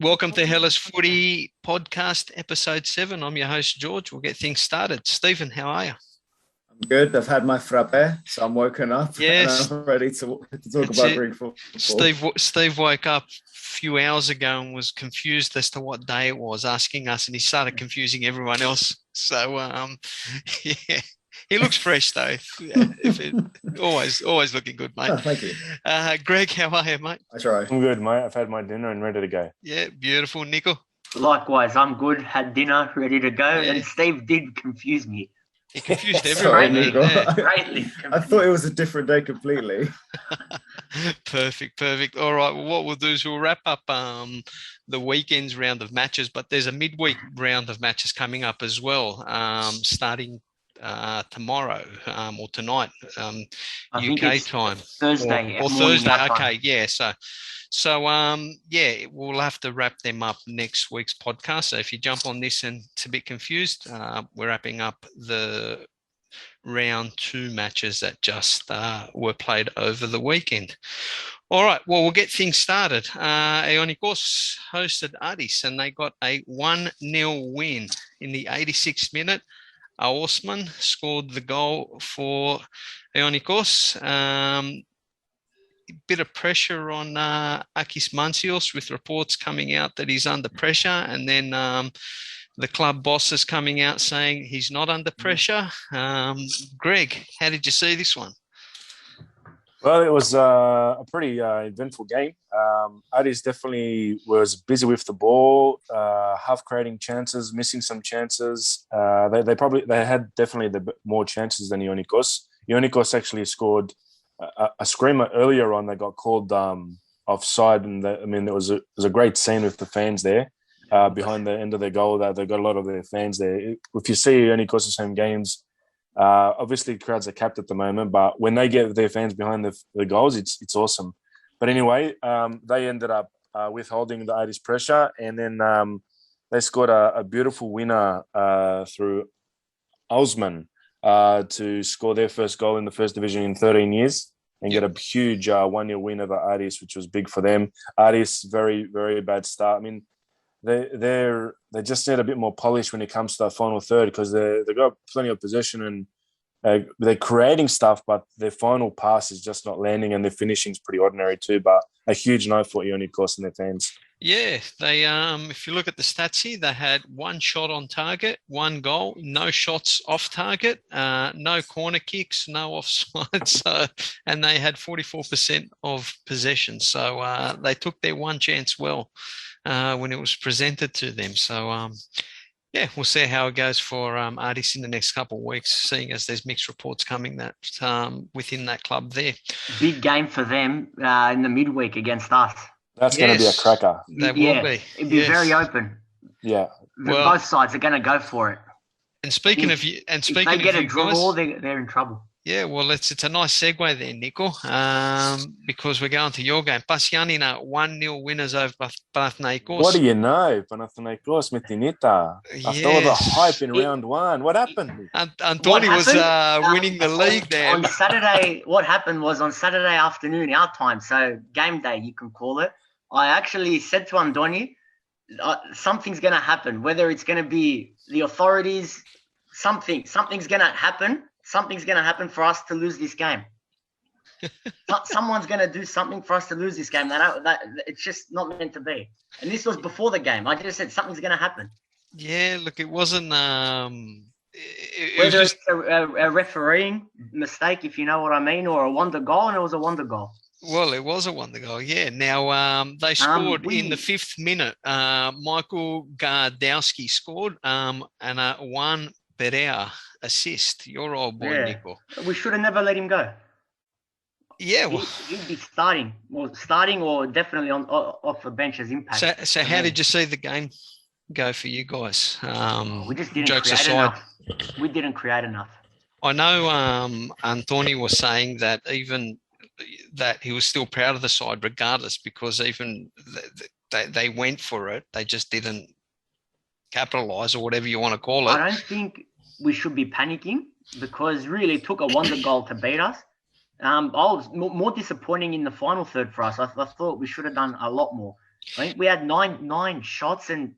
Welcome to Hellas Footy Podcast, Episode 7. I'm your host, George. We'll get things started. Stephen, how are you? I'm good. I've had my frappe, so I'm woken up Yes, and I'm ready to talk that's about it. Greek football. Steve woke up a few hours ago and was confused as to what day it was, asking us, and he started confusing everyone else. So, yeah, he looks fresh though. Always looking good, mate. Oh, thank you. Greg, how are you, mate? I try. I'm good, mate. I've had my dinner and ready to go. Yeah, beautiful. Nico? Likewise, I'm good. Had dinner, ready to go. Yeah. And Steve did confuse me. He confused Sorry, everyone. Nico. Yeah. Greatly. I thought it was a different day completely. Perfect. All right. Well, what we'll do is we'll wrap up the weekend's round of matches, but there's a midweek round of matches coming up as well, starting tomorrow or tonight, UK time. Thursday. Or morning Thursday. our time. Okay. Yeah. So we'll have to wrap them up next week's podcast. So if you jump on this and it's a bit confused, we're wrapping up the round 2 matches that just were played over the weekend. All right, well, we'll get things started. Giannoulis hosted Addis and they got a 1-0 win in the 86th minute. Osman scored the goal for Giannoulis. Bit of pressure on Akis Mansios, with reports coming out that he's under pressure, and then the club boss is coming out saying he's not under pressure. Greg, how did you see this one? Well, it was a pretty eventful game. Addis definitely was busy with the ball, half creating chances, missing some chances. They had definitely more chances than Giannoulis. Giannoulis actually scored a screamer earlier on. They got called offside, and it was a great scene with the fans there behind the end of their goal. That they got a lot of their fans there. If you see Giannoulis' home games, obviously crowds are capped at the moment, but when they get their fans behind the goals, it's awesome. But anyway, they ended up withholding the Addis pressure, and then they scored a beautiful winner through Osman to score their first goal in the first division in 13 years and get a huge 1-0 win over Addis, which was big for them. Addis, very, very bad start. I mean, they just need a bit more polish when it comes to that final third, because they got plenty of possession and they're creating stuff, but their final pass is just not landing, and their finishing is pretty ordinary too. But a huge note for Giannoulis and their fans. Yeah, they if you look at the stats here, they had 1 shot on target, 1 goal, no shots off target, no corner kicks, no offsides, and they had 44% of possession. So they took their one chance well when it was presented to them. So we'll see how it goes for Addis in the next couple of weeks, seeing as there's mixed reports coming that within that club there. Big game for them in the midweek against us. That's going to be a cracker. That will be. It'd be very open. Yeah. Both sides are going to go for it. And speaking of you, if they get a draw, they're in trouble. Yeah, well, it's a nice segue there, Nico, because we're going to your game. Pasianina 1-0 winners over Panathinaikos. What do you know? Panathinaikos, Metinita. After all the hype in round 1, what happened? Antoni was winning the league there. On Saturday, what happened was on Saturday afternoon, our time, so game day, you can call it, I actually said to Andoni, something's going to happen, whether it's going to be the authorities, something's going to happen. Something's going to happen for us to lose this game. Someone's going to do something for us to lose this game. That it's just not meant to be. And this was before the game. I just said something's going to happen. Yeah, look, it wasn't. Whether it's a refereeing mistake, if you know what I mean, or a wonder goal, and it was a wonder goal. Well, it was a wonder goal, yeah. Now, they scored in the 5th minute. Michael Gardowski scored and a 1 Perea assist. Your old boy, Nico. We should have never let him go. Yeah, well, he'd be starting or definitely off the bench as impact. So how did you see the game go for you guys? We just didn't jokes create aside. enough. We didn't create enough. I know Antoni was saying that even that he was still proud of the side regardless, because even they went for it. They just didn't capitalise, or whatever you want to call it. I don't think we should be panicking, because really it took a wonder goal to beat us. I was more disappointing in the final third for us. I thought we should have done a lot more. I think we had nine shots, and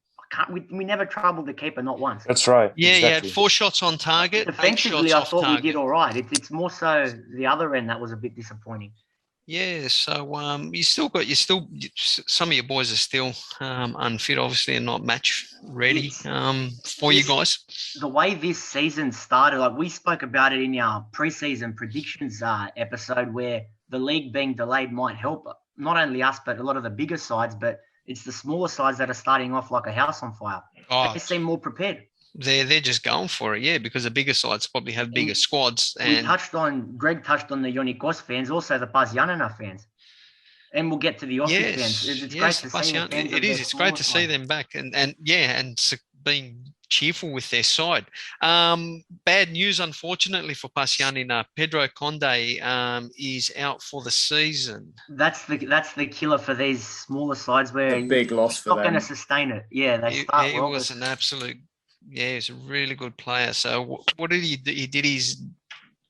we never troubled the keeper, not once. That's right. Yeah, he had exactly. 4 shots on target, 8 Defensively, shots I off thought we target. did all right. It's more so the other end that was a bit disappointing. Yeah, so some of your boys are still unfit, obviously, and not match ready for you guys. The way this season started, like we spoke about it in our preseason predictions episode, where the league being delayed might help not only us but a lot of the bigger sides. But it's the smaller sides that are starting off like a house on fire. They seem more prepared. They're just going for it, yeah, because the bigger sides probably have bigger squads. And Greg touched on the Giannoulis fans, also the Giannoulis fans. And we'll get to the Aussie fans. It's great to see the fans. It's great to see them back and being cheerful with their side. Bad news, unfortunately, for Pasianina. Pedro Conde is out for the season. That's the killer for these smaller sides where a big loss for them. Not going to sustain it. Yeah, he was an absolute. Yeah, he's a really good player. So what did he do? He did his.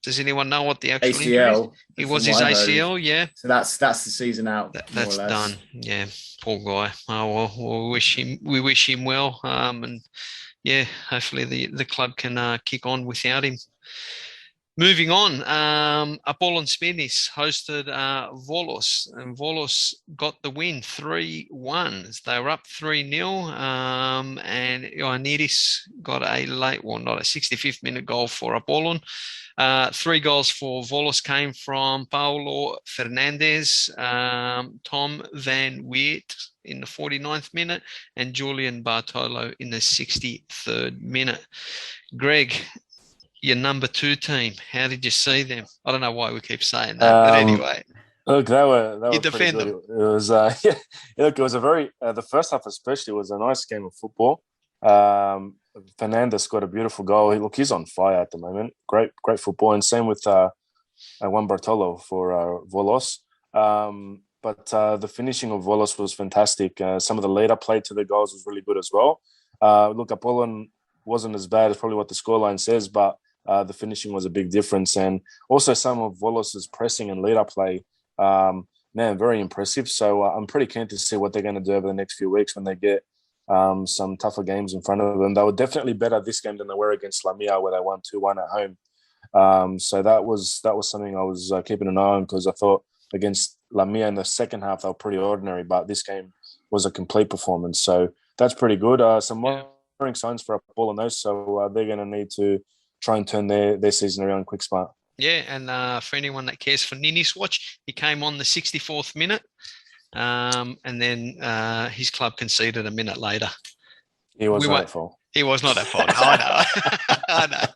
Does anyone know what the actual ACL? It was his ACL, yeah. So that's the season out. That's done. Yeah, poor guy. Oh well, we wish him well. And yeah, hopefully the club can kick on without him. Moving on, Apollon Sminis hosted Volos, and Volos got the win 3-1. They were up 3-0, and Giannoulis got a late one, not a 65th minute goal for Apollon. 3 goals for Volos came from Paulo Fernandes, Tom Van Weert in the 49th minute, and Julian Bartolo in the 63rd minute. Greg, your number 2 team, how did you see them? I don't know why we keep saying that, but anyway. Look, they were you defend them. It was look, it was a very the first half especially was a nice game of football. Fernandes got a beautiful goal. He's on fire at the moment. Great football, and same with Juan Bartolo for Volos. But the finishing of Volos was fantastic. Some of the later play to the goals was really good as well. Look, Apollon wasn't as bad as probably what the scoreline says, but the finishing was a big difference. And also some of Volos's pressing and lead-up play, very impressive. So I'm pretty keen to see what they're going to do over the next few weeks when they get some tougher games in front of them. They were definitely better this game than they were against Lamia, where they won 2-1 at home. So that was something I was keeping an eye on, because I thought against Lamia in the second half, they were pretty ordinary, but this game was a complete performance. So that's pretty good. Some worrying signs for Apollon those, so they're going to need to try and turn their season around quick smart. Yeah, and for anyone that cares for Nini's watch, he came on the 64th minute, and then his club conceded a minute later. He was not at fault. He was not at fault. I know.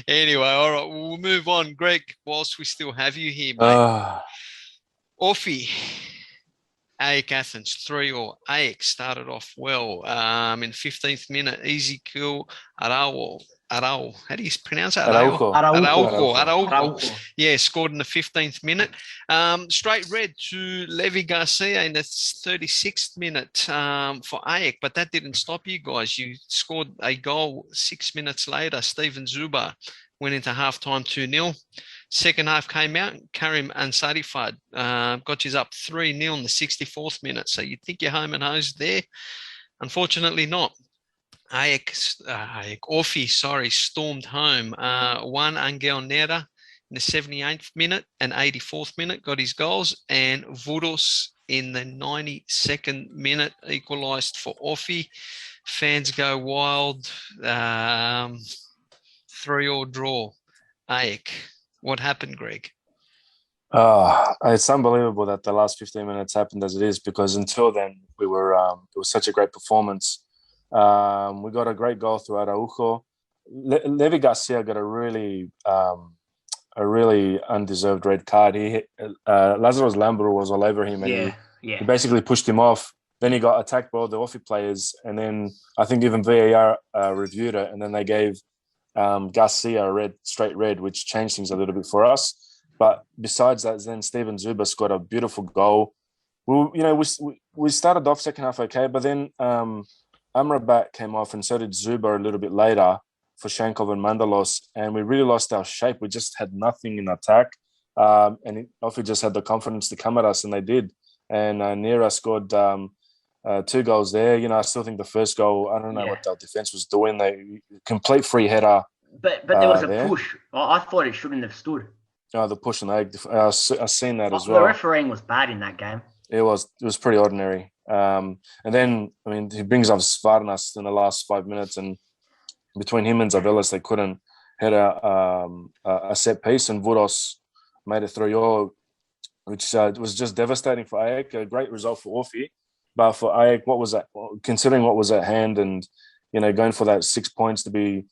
Anyway, all right, we'll move on. Greg, whilst we still have you here, mate. Orfi. AEK Athens 3-0. AEK started off well. In 15th minute, easy kill. Araujo. How do you pronounce that? Araujo. Yeah, scored in the 15th minute. Straight red to Levi Garcia in the 36th minute for AEK, but that didn't stop you guys. You scored a goal 6 minutes later. Steven Zuba went into halftime 2-0. Second half came out, Karim Ansarifad got you up 3-0 in the 64th minute. So you'd think you're home and hosed there. Unfortunately not. Orfi, stormed home. One Angel Nera in the 78th minute and 84th minute got his goals, and Vudos in the 92nd minute equalised for Orfi. Fans go wild. 3-3 draw. AEK. What happened, Greg? It's unbelievable that the last 15 minutes happened as it is, because until then we were it was such a great performance. We got a great goal through Araujo. Levi Garcia got a really undeserved red card. Lazaros Lambro was all over him, and he basically pushed him off. Then he got attacked by all the Orfi players, and then I think even VAR reviewed it, and then they gave Garcia a straight red, which changed things a little bit for us. But besides that, then Steven Zuba scored a beautiful goal. We started off second half okay, but then Amrabat came off, and so did Zuba a little bit later for Shankov and Mandalos, and we really lost our shape. We just had nothing in attack, and Orfi just had the confidence to come at us, and they did. and Nera scored 2 goals there. I still think the first goal, I don't know what the defense was doing. They complete free header. But there was a there. push. I thought it shouldn't have stood. Oh, the push on the egg. I've seen that as well. The refereeing was bad in that game. It was pretty ordinary. And then, he brings up Svarnas in the last 5 minutes, and between him and Zavelis, they couldn't hit a set piece, and Vuros made it 3-0, which was just devastating for AEK. A great result for Orfi, but for AEK, considering what was at hand, and going for that 6 points to be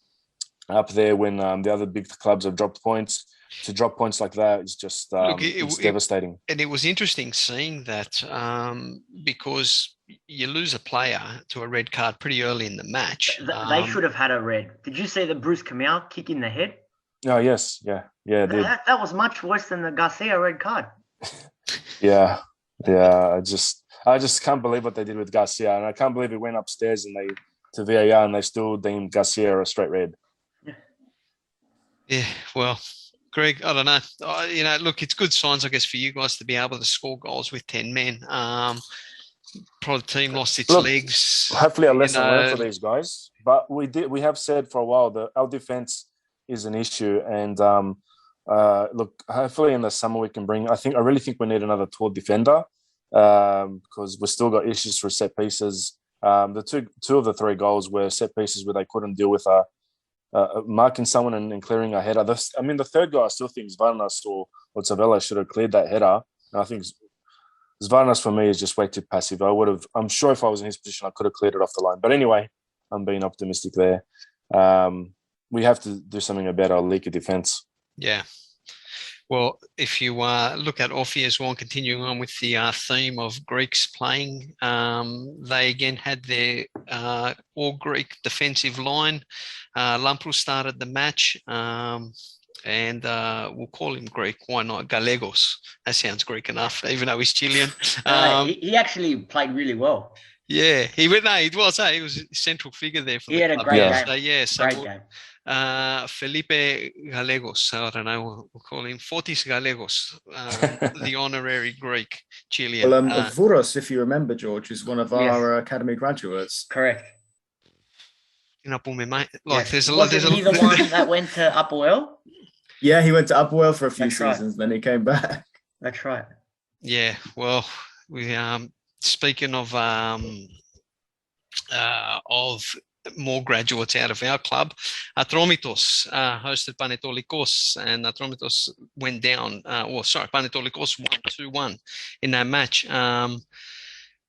up there when the other big clubs have dropped points. To drop points like that is just it's devastating. And it was interesting seeing that because you lose a player to a red card pretty early in the match. They should have had a red. Did you see the Bruce Kamau kick in the head? Oh, yes. Yeah, I did. That was much worse than the Garcia red card. Yeah. I just can't believe what they did with Garcia, and I can't believe it went upstairs to VAR and they still deemed Garcia a straight red. Yeah, well, Greg, I don't know. Look, it's good signs, I guess, for you guys to be able to score goals with 10 men. Probably the team lost its legs. Hopefully a lesson learned for these guys. But we have said for a while that our defense is an issue. And look, hopefully in the summer we can bring. I really think we need another tall defender because we've still got issues for set pieces. The two of the 3 goals were set pieces where they couldn't deal with marking someone and clearing a header. The third guy, I still think Svarnas or Zavella should have cleared that header. And I think Svarnas for me is just way too passive. I'm sure if I was in his position, I could have cleared it off the line. But anyway, I'm being optimistic there. We have to do something about our leaky defense. Yeah. Well, if you look at Orfi as well, continuing on with the theme of Greeks playing, they again had their all-Greek defensive line. Lampros started the match, and we'll call him Greek. Why not? Gallegos. That sounds Greek enough, even though he's Chilean. He actually played really well. Yeah, he was a central figure there for the club. He had a great game. Great game. Felipe Gallegos, I don't know, we'll call him Fotis Gallegos, the honorary Greek Chilean. Well, Vuros, if you remember, George, is one of our academy graduates. Correct. There's a lot. Wasn't he the one that went to Upwell? Yeah, he went to Upwell for a few seasons, then he came back. That's right. Yeah, well, we speaking of more graduates out of our club, Atromitos hosted Panetolikos, and Atromitos went down. Panetolikos won 2-1 in that match.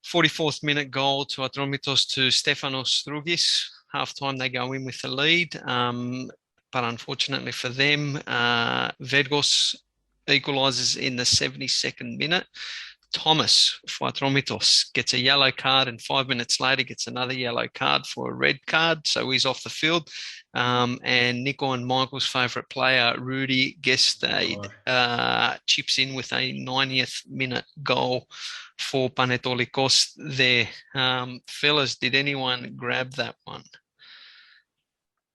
44th minute goal to Atromitos to Stefanos Strugis. Half-time they go in with the lead, but unfortunately for them, Vedgos equalises in the 72nd minute. Thomas for Atromitos gets a yellow card, and 5 minutes later gets another yellow card for a red card, so he's off the field. And Nico and Michael's favourite player, Rudy Gestade, chips in with a 90th minute goal for Panetolikos there. Fellas, did anyone grab that one?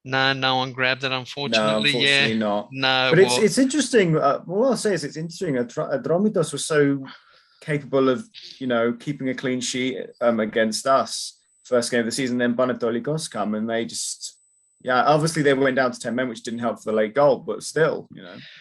No one grabbed it, unfortunately. No, unfortunately not. No, but it's interesting. What I'll say is it's interesting. Atromitos was so capable of, keeping a clean sheet against us first game of the season. Then Panetolikos come and they just, obviously they went down to 10 men, which didn't help for the late goal, but still,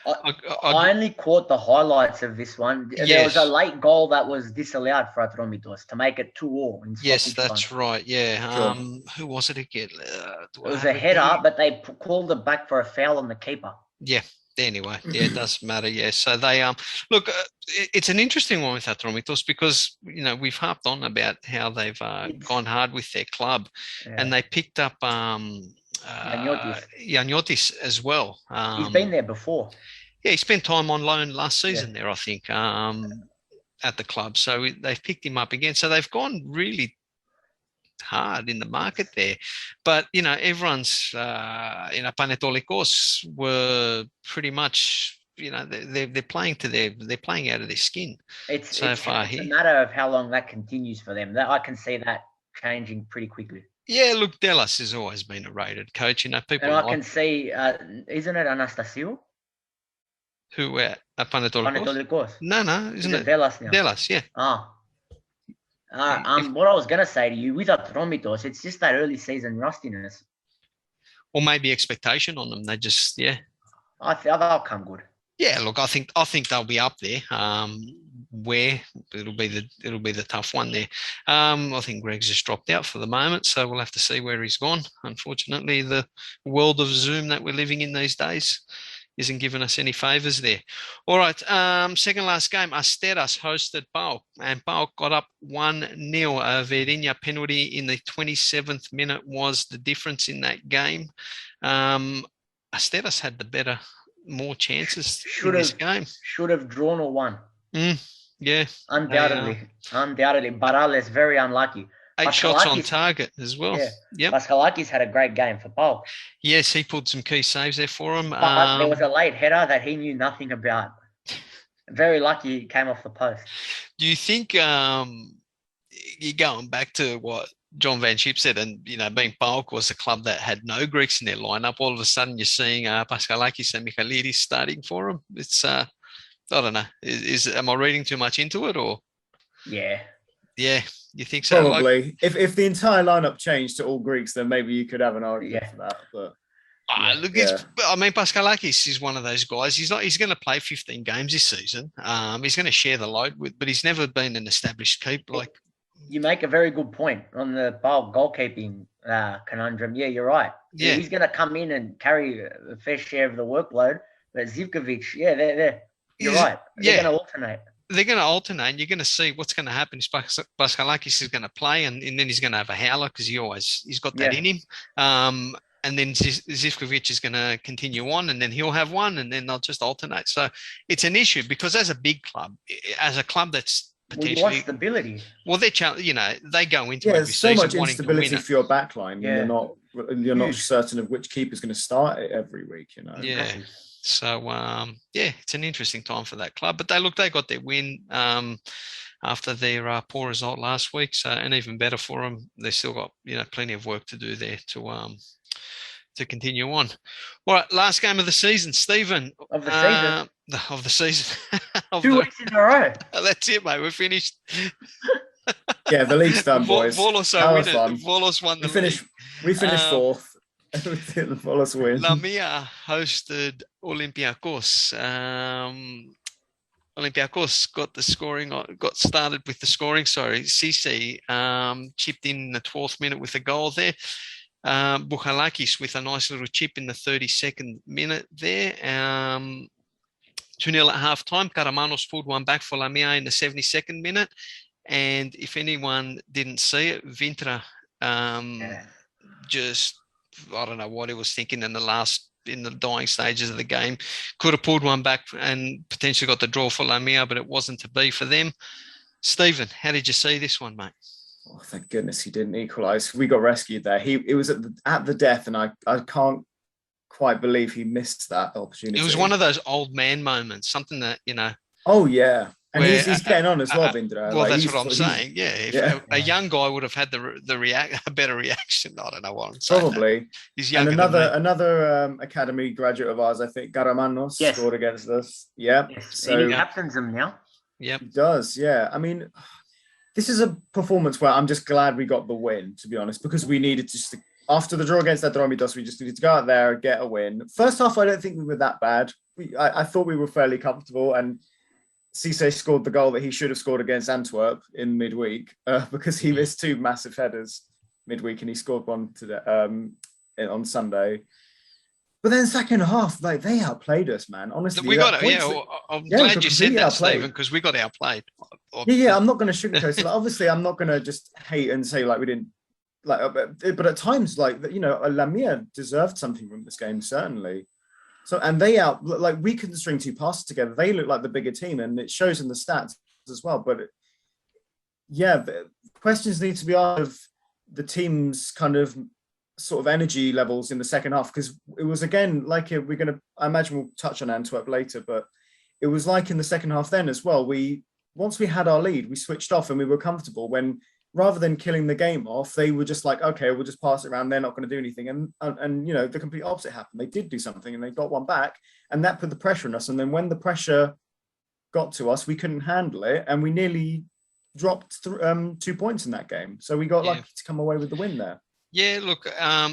I only caught the highlights of this one. Yes. There was a late goal that was disallowed for Atromitos to make it 2-2. Yes, that's right. Yeah. Sure. Who was it again? It was a header, but they called it back for a foul on the keeper. Yeah. Anyway, it doesn't matter. Yeah, so they look. It's an interesting one with Atromitos because we've harped on about how they've gone hard with their club, and they picked up Giannoulis as well. He's been there before. Yeah, he spent time on loan last season there, I think, at the club. So they've picked him up again. So they've gone really hard in the market there, but everyone's Panetolikos were pretty much they're playing they're playing out of their skin. It's a matter of how long that continues for them. That I can see that changing pretty quickly. Yeah, look, Delas has always been a rated coach. People. And I can see, isn't it Anastasio? Who at Panetolikos? Panetolikos. No, isn't it Delas now? Delas, yeah. What I was gonna say to you with Atromitos, it's just that early season rustiness. Or maybe expectation on them. They just, I think they'll come good. Yeah, look, I think they'll be up there. Where it'll be the tough one there. I think Greg's just dropped out for the moment, so we'll have to see where he's gone. Unfortunately, the world of Zoom that we're living in these days isn't giving us any favours there. All right, second last game, Asteras hosted PAOK, and PAOK got up 1-0. Verinia penalty in the 27th minute was the difference in that game. Asteras had the more chances in this game. Should have drawn or won. Yeah. Undoubtedly. Barales, very unlucky. 8 shots on target as well. Yeah. Yep. Paskalakis had a great game for PAOK. Yes, he pulled some key saves there for him. But there was a late header that he knew nothing about. Very lucky he came off the post. Do you think you're going back to what John Van Schip said, and being PAOK was a club that had no Greeks in their lineup, all of a sudden you're seeing Paskalakis and Michailidis starting for him? It's I don't know. Am I reading too much into it, or? Yeah. Yeah, you think so? Probably. If the entire lineup changed to all Greeks, then maybe you could have an argument for that. But look, Paskalakis is one of those guys. He's going to play 15 games this season. He's going to share the load but he's never been an established keep. Like, you make a very good point on the goalkeeping conundrum. Yeah, you're right. Yeah, he's going to come in and carry a fair share of the workload. But Zivkovic, you're right. They're going to alternate. They're going to alternate, and you're going to see what's going to happen. Paskalakis is going to play, and then he's going to have a howler because he's got that in him. And then Zivkovic is going to continue on, and then he'll have one, and then they'll just alternate. So it's an issue because as a big club, as a club that's potentially, you want stability. Well, they go into every there's so season much wanting to instability win for your backline. Yeah. You're not certain of which keeper's going to start it every week. Yeah. So, it's an interesting time for that club. But they got their win after their poor result last week. So, and even better for them, they've still got plenty of work to do there to continue on. All right, last game of the season, Stephen. Of the season. Of the season. 2 weeks in a row. That's it, mate. We're finished. Yeah, the league's done, boys. Volos won the league. We finished fourth. The Volos win. Lamia hosted Olympiacos. Olympiacos got started with the scoring. Sorry, Cisse chipped in the 12th minute with a goal there. Bouchalakis with a nice little chip in the 32nd minute there. 2-0 at half time. Karamanos pulled one back for Lamia in the 72nd minute. And if anyone didn't see it, Vintra just, I don't know what he was thinking in the dying stages of the game. Could have pulled one back and potentially got the draw for Lamia, but it wasn't to be for them. Stephen, how did you see this one, mate? Oh, thank goodness he didn't equalise. We got rescued there. It was at the death, and I can't quite believe he missed that opportunity. It was one of those old man moments, something that, Oh, yeah. And he's getting on as well, Vindra. Well, that's what I'm saying. Yeah, if a young guy would have had a better reaction. I don't know what I'm saying. Probably. He's younger. And another academy graduate of ours, I think, Garamanos, scored against us. Yeah. So he captains him now. Yeah, he does. Yeah. I mean, this is a performance where I'm just glad we got the win, to be honest, because we needed to. After the draw against Atromitos, we just needed to go out there and get a win. First half, I don't think we were that bad. I thought we were fairly comfortable, and Cisse scored the goal that he should have scored against Antwerp in midweek because he missed 2 massive headers midweek and he scored one today, on Sunday. But then second half, they outplayed us, man. Honestly, we got it. Yeah, I'm glad you said that, Stephen, because we got outplayed. Yeah. I'm not going to sugarcoat it. Obviously, I'm not going to just hate and say we didn't but at times, Lamia deserved something from this game, certainly. So, and we couldn't string 2 passes together. They look like the bigger team, and it shows in the stats as well. But the questions need to be asked of the team's kind of sort of energy levels in the second half, because it was again I imagine we'll touch on Antwerp later, but it was like in the second half then as well. Once we had our lead, we switched off and we were comfortable when, rather than killing the game off, they were just like, okay, we'll just pass it around. They're not going to do anything. And the complete opposite happened. They did do something and they got one back, and that put the pressure on us. And then when the pressure got to us, we couldn't handle it. And we nearly dropped 2 points in that game. So we got lucky to come away with the win there. Yeah, look,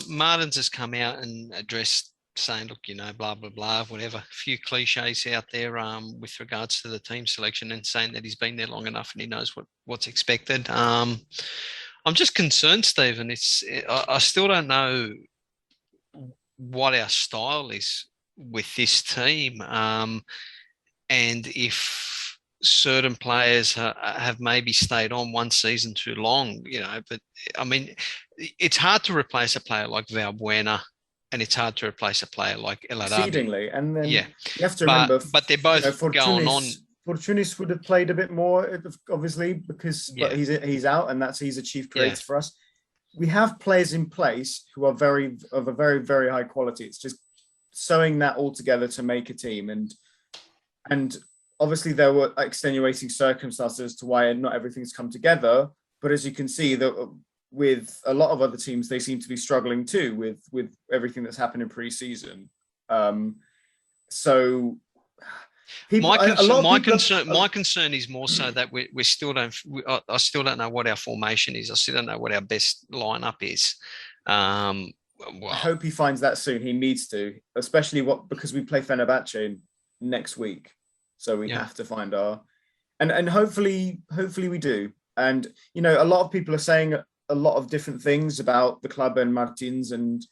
Martins has come out and addressed saying, look, blah, blah, blah, whatever. A few cliches out there with regards to the team selection and saying that he's been there long enough and he knows what's expected. I'm just concerned, Stephen. I still don't know what our style is with this team. And if certain players have maybe stayed on one season too long, but I mean, it's hard to replace a player like Valbuena and it's hard to replace a player like El Arabi. Exceedingly. And then you have to remember... But they're both going on... Fortunis would have played a bit more, obviously, because but he's out and he's a chief creator for us. We have players in place who are of a very, very high quality. It's just sewing that all together to make a team. And obviously there were extenuating circumstances to why not everything's come together. But as you can see, that with a lot of other teams, they seem to be struggling too with everything that's happened in pre-season. So my concern is more so that we still don't. I still don't know what our formation is. I still don't know what our best lineup is. I hope he finds that soon. He needs to, especially because we play Fenerbahce next week, so we have to find and hopefully we do. And a lot of people are saying a lot of different things about the club and Martins and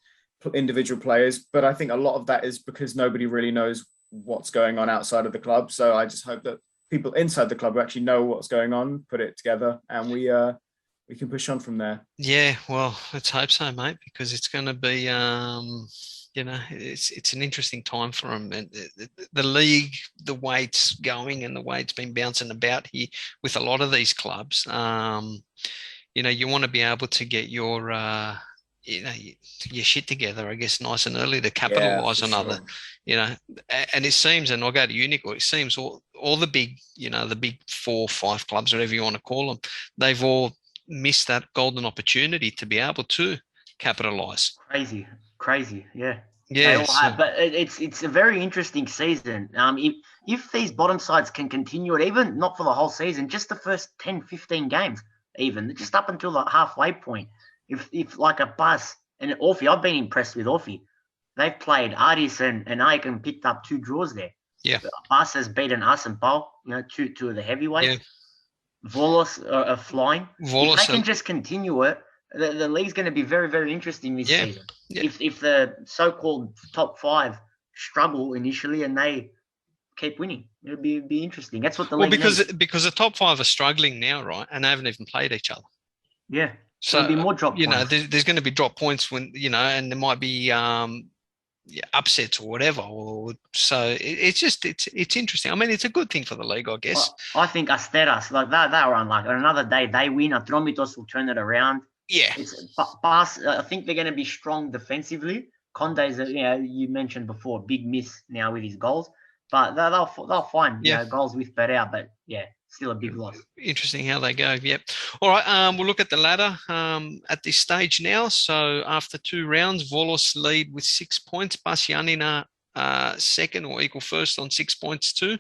individual players, but I think a lot of that is because nobody really knows what's going on outside of the club. So I just hope that people inside the club actually know what's going on, put it together, and we can push on from there. Yeah, well, let's hope so, mate, because it's going to be, it's an interesting time for them. And the league, the way it's going and the way it's been bouncing about here with a lot of these clubs, you want to be able to get your shit together, I guess, nice and early to capitalise on other, and it seems, and I'll go to you, Nick, it seems all the big, the big 4 or 5 clubs, whatever you want to call them, they've all missed that golden opportunity to be able to capitalise. Crazy, yeah. Yeah, but it's a very interesting season. If these bottom sides can continue it, even not for the whole season, just the first 10, 15 games, even just up until the halfway point. If like a Bus and Orphy, I've been impressed with Orphy. They've played Aris and Aiken picked up 2 draws there. Yeah. Bus has beaten us and Paul, two of the heavyweights. Yeah. Volos are flying. If they can just continue it, the league's going to be very, very interesting this season. Yeah. If the so-called top 5 struggle initially and they keep winning, it'll be interesting. That's what the league needs. Because the top 5 are struggling now, right? And they haven't even played each other. Yeah. So there'll be more drop points. There's going to be drop points when, and there might be upsets or whatever. It's interesting. I mean, it's a good thing for the league, I guess. Well, I think Asteras, like they were unlucky. Another day they win. Atromitos will turn it around. Yeah. I think they're going to be strong defensively. Conde's, you mentioned before, big miss now with his goals, but they'll find goals with Pereira. But still a big loss. Interesting how they go. Yep. All right. We'll look at the ladder at this stage now. So after 2 rounds, Volos lead with 6 points. Basianina second or equal first on 6 points too.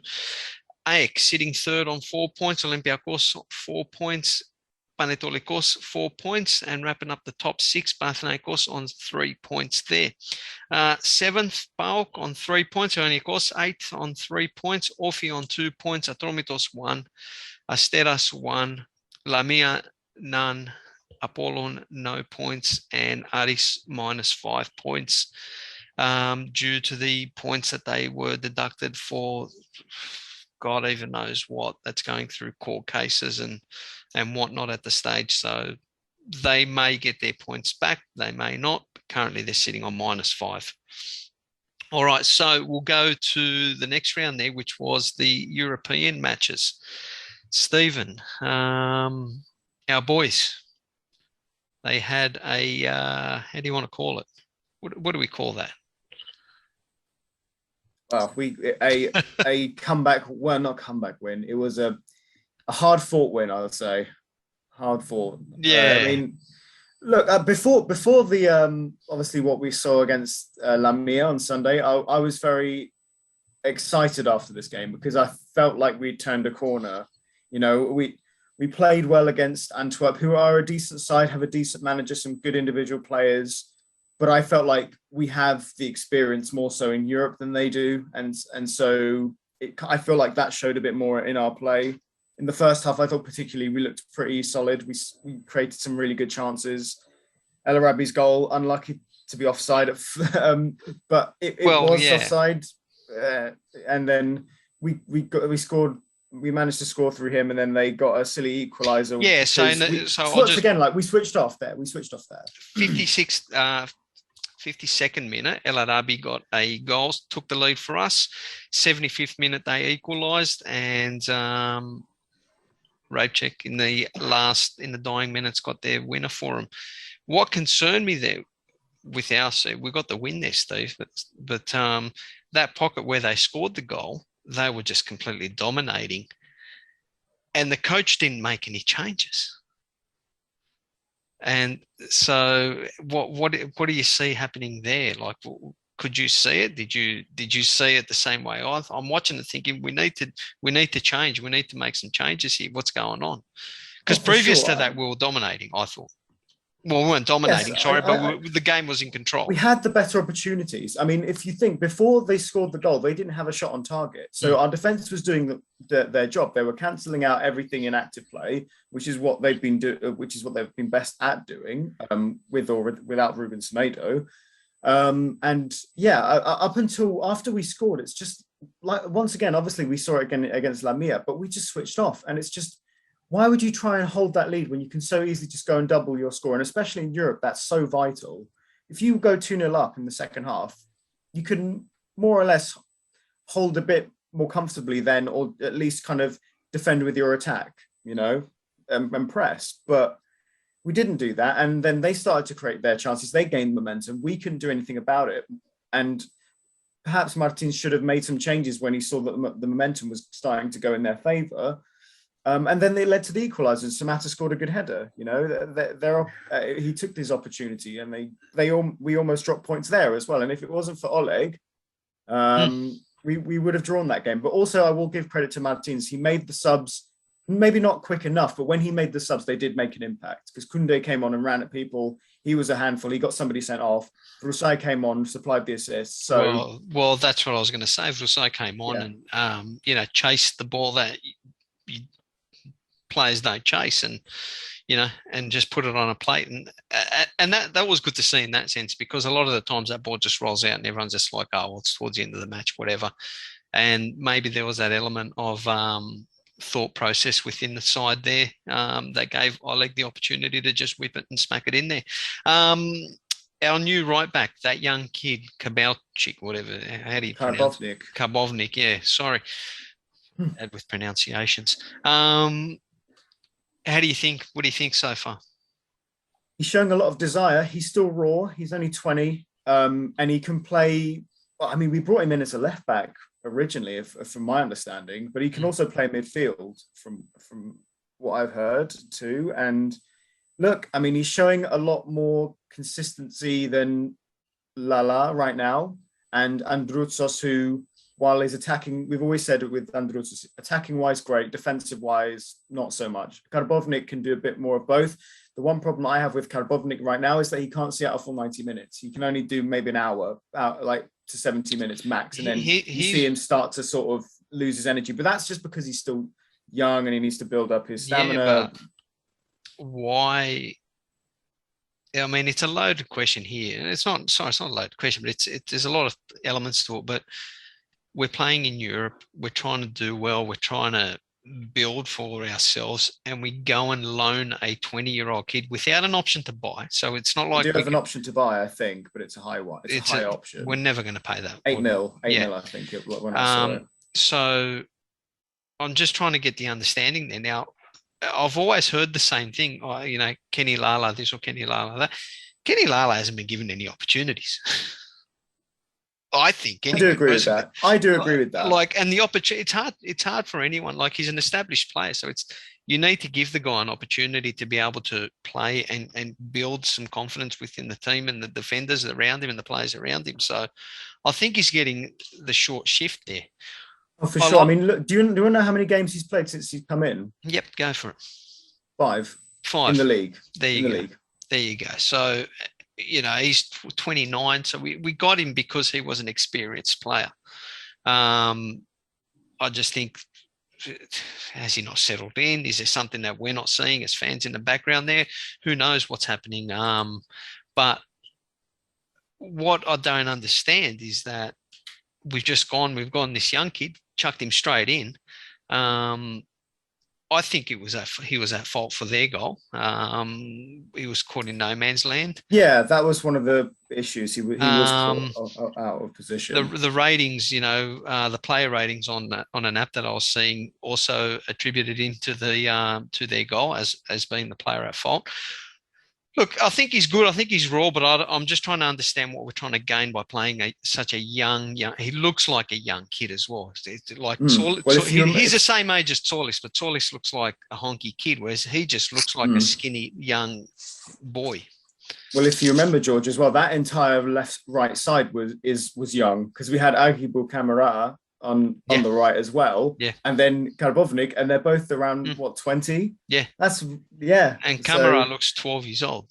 AEK sitting third on 4 points. Olympiacos 4 points. Panetolikos 4 points, and wrapping up the top 6, Panathinaikos on 3 points there. 7th, PAOK on 3 points. Ionikos 8th on 3 points. Orphy on 2 points. Atromitos 1. Asteras 1. Lamia none. Apollon no points, and Aris -5 points due to the points that they were deducted for. God even knows what, that's going through court cases and whatnot at the stage. So they may get their points back. They may not. But currently, they're sitting on -5. All right. So we'll go to the next round there, which was the European matches. Stephen, our boys, they had a, how do you want to call it? What do we call that? Well, a comeback, well, not comeback win. It was a hard-fought win, I would say. Hard-fought. Yeah. I mean, look, before the obviously what we saw against Lamia on Sunday, I was very excited after this game because I felt like we turned a corner. We played well against Antwerp, who are a decent side, have a decent manager, some good individual players. But I felt like we have the experience more so in Europe than they do. And so I feel like that showed a bit more in our play. In the first half, I thought particularly we looked pretty solid. We created some really good chances. El Arabi's goal, unlucky to be offside, but it was offside. And then we scored. We managed to score through him, and then they got a silly equaliser. Yeah, we switched off there. 52nd minute, El Arabi got a goal, took the lead for us. 75th minute, they equalised, and Rave in the dying minutes got their winner for them. What concerned me there with our side, we got the win there, Steve, but that pocket where they scored the goal, they were just completely dominating, and the coach didn't make any changes. And so, what do you see happening there? Like, could you see it? Did you see it the same way? I'm watching it, thinking we need to change. We need to make some changes here. What's going on? Because previous to that, we were dominating. I thought. Well, we weren't dominating, but the game was in control. We had the better opportunities. I mean, if you think, before they scored the goal, they didn't have a shot on target. So our defence was doing their job. They were cancelling out everything in active play, which is what they've been best at doing, with or without Ruben Semedo. Up until after we scored, it's just like, once again, obviously we saw it again against Lamia, but we just switched off, and it's just, why would you try and hold that lead when you can so easily just go and double your score? And especially in Europe, that's so vital. If you go 2-0 up in the second half, you can more or less hold a bit more comfortably then, or at least kind of defend with your attack, and press. But we didn't do that. And then they started to create their chances. They gained momentum. We couldn't do anything about it. And perhaps Martins should have made some changes when he saw that the momentum was starting to go in their favour. And then they led to the equaliser. Samatta scored a good header. He took his opportunity, and we almost dropped points there as well. And if it wasn't for Oleg, we would have drawn that game. But also, I will give credit to Martins. He made the subs, maybe not quick enough, but when he made the subs, they did make an impact, because Koundé came on and ran at people. He was a handful. He got somebody sent off. Vrusai came on, supplied the assist. So well, that's what I was going to say. Vrusai came on and chased the ball that players don't chase, and and just put it on a plate, and that was good to see in that sense, because a lot of the times that ball just rolls out and everyone's just like, oh, well, it's towards the end of the match, whatever. And maybe there was that element of thought process within the side there that gave Oleg the opportunity to just whip it and smack it in there. Our new right back, that young kid, Kabalchik, whatever, how do you pronounce it? Karbovnik, yeah, sorry. Bad with pronunciations. What do you think so far? He's showing a lot of desire. He's still raw. He's only 20, and he can play. Well, I mean, we brought him in as a left back originally, from my understanding, but he can also play midfield from what I've heard too. And look, I mean, he's showing a lot more consistency than Lala right now, and Androutsos, who, while he's attacking, we've always said with Androutsos, attacking-wise, great. Defensive-wise, not so much. Karbovnik can do a bit more of both. The one problem I have with Karbovnik right now is that he can't see out a full 90 minutes. He can only do maybe an hour, like to 70 minutes max. And then you see him start to sort of lose his energy. But that's just because he's still young and he needs to build up his stamina. Yeah, but why? I mean, it's a loaded question here. And it's not a loaded question, but there's a lot of elements to it. But we're playing in Europe. We're trying to do well. We're trying to build for ourselves, and we go and loan a 20-year-old kid without an option to buy. So it's not like we do have an option to buy, I think, but it's a high one. It's a high option. We're never going to pay that. 8 mil, I think, when I saw it. So I'm just trying to get the understanding there. Now, I've always heard the same thing. Kenny Lala this or Kenny Lala that. Kenny Lala hasn't been given any opportunities. I think. Anyway, I do agree with that. And the opportunity, it's hard for anyone. Like, he's an established player, so you need to give the guy an opportunity to be able to play and build some confidence within the team and the defenders around him and the players around him. So I think he's getting the short shift there. Oh, for sure. I mean, look, do you know how many games he's played since he's come in? Yep, go for it. 5 5 in the league. There you go. There you go. So, he's 29. So we got him because he was an experienced player. I just think, has he not settled in? Is there something that we're not seeing as fans in the background there? Who knows what's happening? But what I don't understand is that we've gone this young kid, chucked him straight in. I think he was at fault for their goal. He was caught in no man's land. Yeah, that was one of the issues. He was caught out of position. The ratings, the player ratings on an app that I was seeing also attributed into to their goal as being the player at fault. Look, I think he's good. I think he's raw, but I'm just trying to understand what we're trying to gain by playing such a young. He looks like a young kid as well. He's the same age as Tsimikas, but Tsimikas looks like a honky kid, whereas he just looks like a skinny young boy. Well, if you remember, George, as well, that entire right side was young, because we had Agibou Kamara on the right as well. Yeah. And then Karbovnik, and they're both around 20? Yeah. And Kamara looks 12 years old.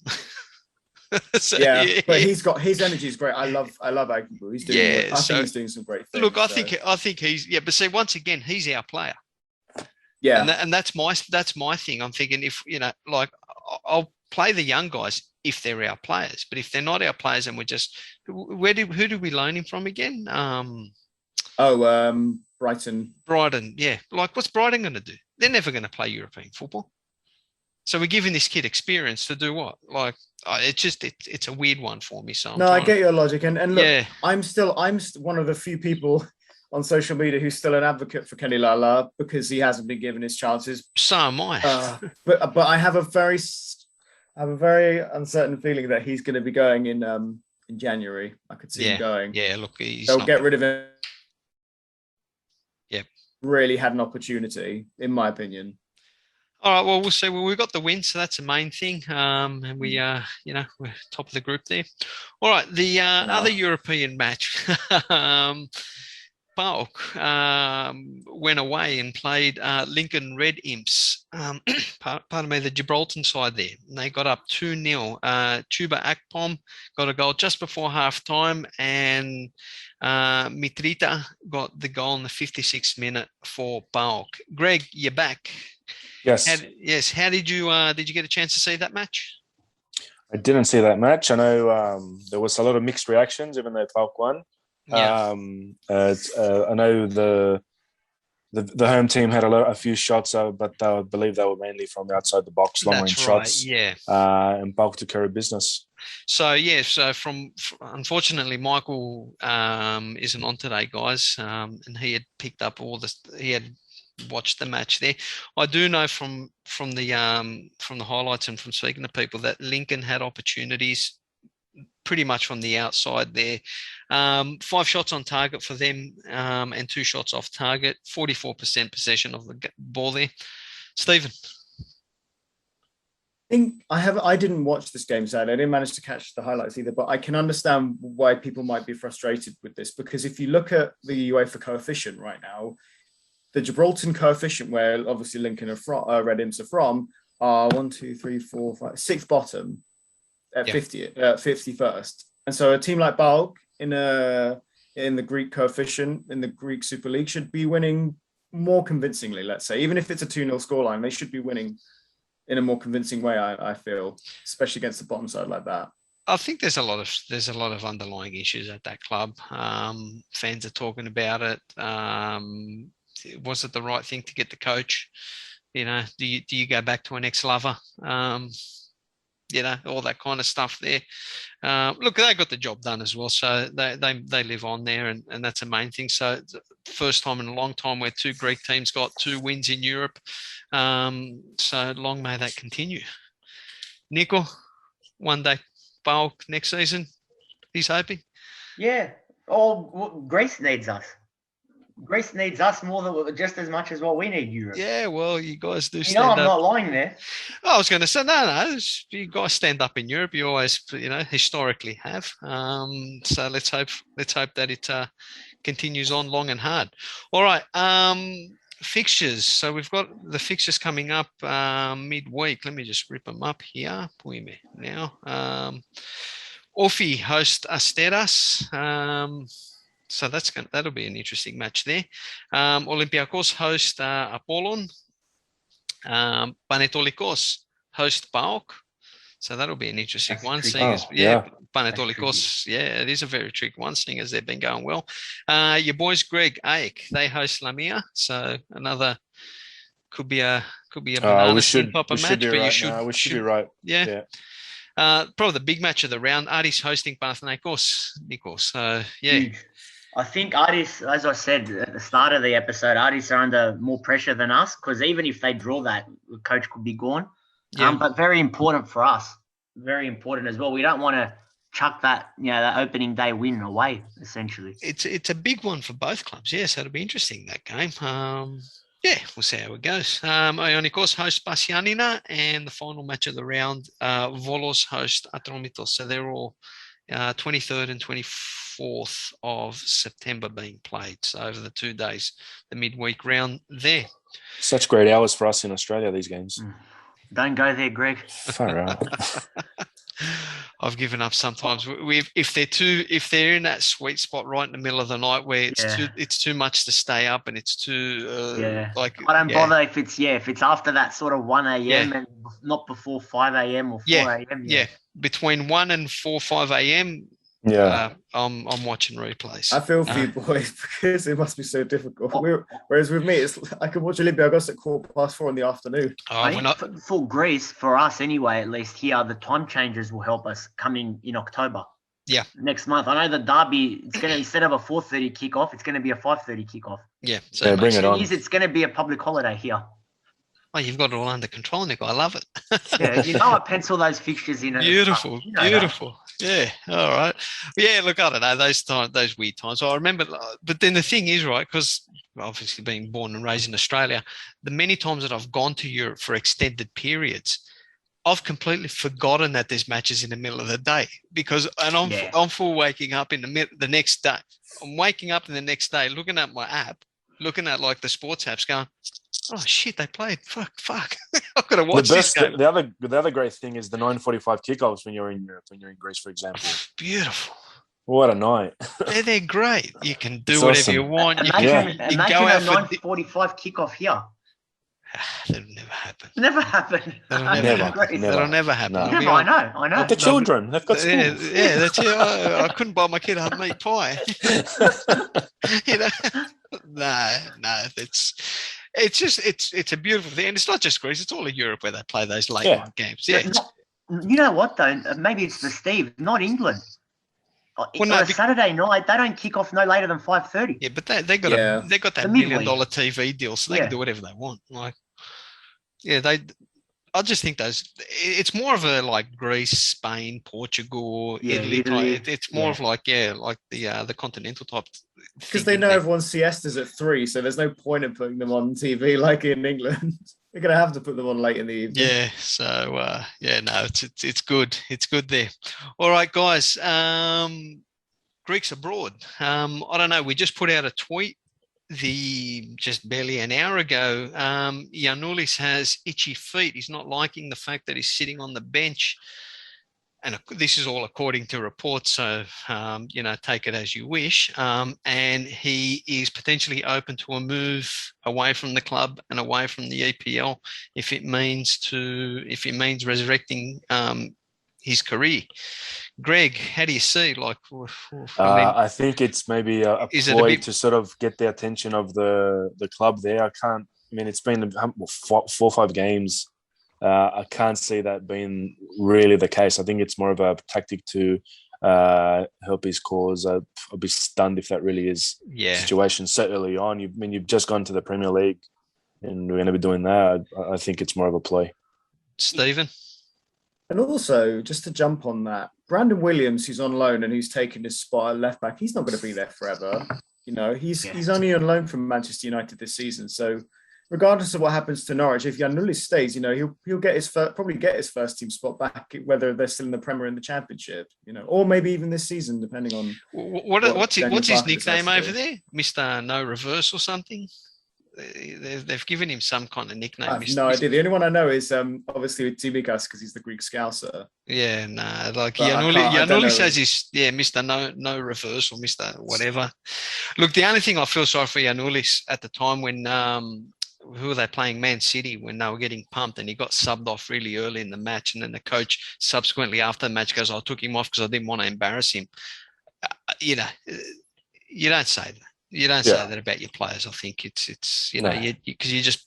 But his energy is great. I love Agibou. He's doing I think he's doing some great things. Look, I think he's but see, once again, he's our player. Yeah. And that's my thing. I'm thinking, if I'll play the young guys if they're our players, but if they're not our players and we're just who do we loan him from again? Brighton. Yeah. What's Brighton going to do? They're never going to play European football. So we're giving this kid experience to do what? It's a weird one for me. So I get your logic, and look, I'm one of the few people on social media who's still an advocate for Kenny Lala because he hasn't been given his chances. So am I. But I have a very uncertain feeling that he's going to be going in January. I could see him going. Yeah, look, they'll get rid of him. Yeah, really had an opportunity, in my opinion. All right, well, we'll see. Well, we've got the win, so that's the main thing. And we, we're top of the group there. All right, the other European match, PAOK went away and played Lincoln Red Imps, pardon me, the Gibraltar side there. And they got up 2-0. Chuba Akpom got a goal just before half-time, and Mitrita got the goal in the 56th minute for PAOK. Greg, you're back. Yes. How did you get a chance to see that match? I didn't see that match. I know there was a lot of mixed reactions, even though PAOK won. Yeah. I know the home team had a few shots, but I believe they were mainly from outside the box, long-range shots. Yeah. And PAOK took care of business. So unfortunately, Michael isn't on today, guys, and he had picked up he had watched the match there. I do know from the highlights and from speaking to people that Lincoln had opportunities pretty much from the outside there. 5 shots on target for them and 2 shots off target, 44% possession of the ball there. Stephen? I didn't watch this game, sadly. I didn't manage to catch the highlights either, but I can understand why people might be frustrated with this, because if you look at the UEFA coefficient right now, the Gibraltar coefficient, where obviously Lincoln are Red Imps are from, are 1, 2, 3, 4, 5, 6th bottom at 51st. And so a team like PAOK in the Greek coefficient, in the Greek Super League, should be winning more convincingly, let's say. Even if it's a 2-0 scoreline, they should be winning in a more convincing way, I feel, especially against the bottom side like that. I think there's a lot of underlying issues at that club. Fans are talking about it. Was it the right thing to get the coach? Do you go back to an ex-lover? All that kind of stuff there. Look, they got the job done as well, so they live on there, and that's the main thing. So first time in a long time where 2 Greek teams got 2 wins in Europe. So long may that continue. Nico, one day, PAOK next season, he's hoping. Yeah, Greece needs us. Greece needs us just as much as what we need Europe. Yeah, well, you guys do. I'm not lying there. I was going to say no. You guys stand up in Europe. You always, historically have. So let's hope that it continues on long and hard. All right. fixtures. So we've got the fixtures coming up midweek. Let me just rip them up here. Now. Orfi host Asteras. So that'll be an interesting match there. Olympiacos host Apollon. Panetolikos host PAOK. So that'll be an interesting one. Panetolikos, it is a very tricky one, seeing as they've been going well. Your boys, Greg, AEK, they host Lamia. So another could be a banana skin type of match, but we should be right. Yeah. Probably the big match of the round. Aris hosting Panathinaikos, Nikos. So I think Aris, as I said at the start of the episode, Aris are under more pressure than us because even if they draw that, the coach could be gone. But very important for us. Very important as well. We don't want to chuck that, that opening day win away, essentially. It's a big one for both clubs. So it'll be interesting, that game. We'll see how it goes. Ionikos host Pasianina, and the final match of the round, Volos host Atromitos. So they're all 23rd and 24th of September being played. So over the 2 days, the midweek round there. Such great hours for us in Australia, these games. Don't go there, Greg. Far out. I've given up sometimes. If they're in that sweet spot right in the middle of the night where it's too much to stay up and it's too I don't bother if it's after that sort of 1 a.m. and not before 5 a.m. or 4 a.m. between 1 and 5 a.m. I'm watching replays. I feel for you boys because it must be so difficult. Whereas with me, I can watch Olympiacos at 4:15 in the afternoon. For Greece, for us anyway, at least here, the time changes will help us coming in October. Yeah. Next month. I know the derby, it's going to, instead of a 4:30 kickoff, it's going to be a 5:30 kickoff. Yeah. So bring it on. It's going to be a public holiday here. Oh, you've got it all under control, Nick. I love it. I pencil those fixtures in. Beautiful. Yeah. All right. Yeah. Look, I don't know those weird times. I remember, but then the thing is, right, because obviously being born and raised in Australia, the many times that I've gone to Europe for extended periods, I've completely forgotten that there's matches in the middle of the day I'm full waking up in the next day. I'm waking up in the next day, looking at my app, looking at like the sports apps, going, oh shit, they played. Fuck. I've got to watch this game. The other great thing is the 9:45 kickoffs when you're in Europe, when you're in Greece, for example. Beautiful. What a night. They're great. You can do whatever you want. Imagine a 9:45 kickoff here. That'll never happen. Never happen. That'll never happen. No. I know. But the children, they've got school. Yeah, that's it. I couldn't buy my kid a meat pie. No, it's a beautiful thing, and it's not just Greece; it's all of Europe where they play those late night games. Yeah, you know what though? Maybe it's for Steve, not England. Saturday night, they don't kick off no later than 5:30. Yeah, but they got that $1 million TV deal, so they can do whatever they want. I just think it's more of a like Greece, Spain, Portugal, Italy. It's more of like the continental type. Because they know everyone's siestas at 3, so there's no point in putting them on TV like in England. They're gonna have to put them on late in the evening. Yeah. So it's good. It's good there. All right, guys. Greeks abroad. I don't know. We just put out a tweet just barely an hour ago. Giannoulis has itchy feet. He's not liking the fact that he's sitting on the bench. And this is all according to reports, so, take it as you wish. And he is potentially open to a move away from the club and away from the EPL if it means resurrecting his career. Greg, how do you see? I think it's maybe a ploy to sort of get the attention of the club there. It's been 4 or 5 games. I can't see that being really the case. I think it's more of a tactic to help his cause. I'll be stunned if that really is the situation so early on. You've just gone to the Premier League and we're going to be doing that. I think it's more of a play. Stephen? And also, just to jump on that, Brandon Williams, who's on loan and who's taken his spot at left back, he's not going to be there forever. He's only on loan from Manchester United this season. So regardless of what happens to Norwich, if Giannoulis stays, he'll get probably get his first team spot back, whether they're still in the Premier or in the Championship, or maybe even this season, depending on what's his nickname over there, Mr. No Reverse or something. they've given him some kind of nickname. I have no idea. The only one I know is obviously Tsimikas because he's the Greek Scouser. Yeah, no, like But I don't Giannoulis know. says he's Mr. No reverse or Mr. whatever. Look, the only thing I feel sorry for Giannoulis at the time when who were they playing? Man City, when they were getting pumped and he got subbed off really early in the match, and then the coach subsequently after the match goes, "I took him off because I didn't want to embarrass him." You know, you don't say that. You don't say that about your players. I think it's because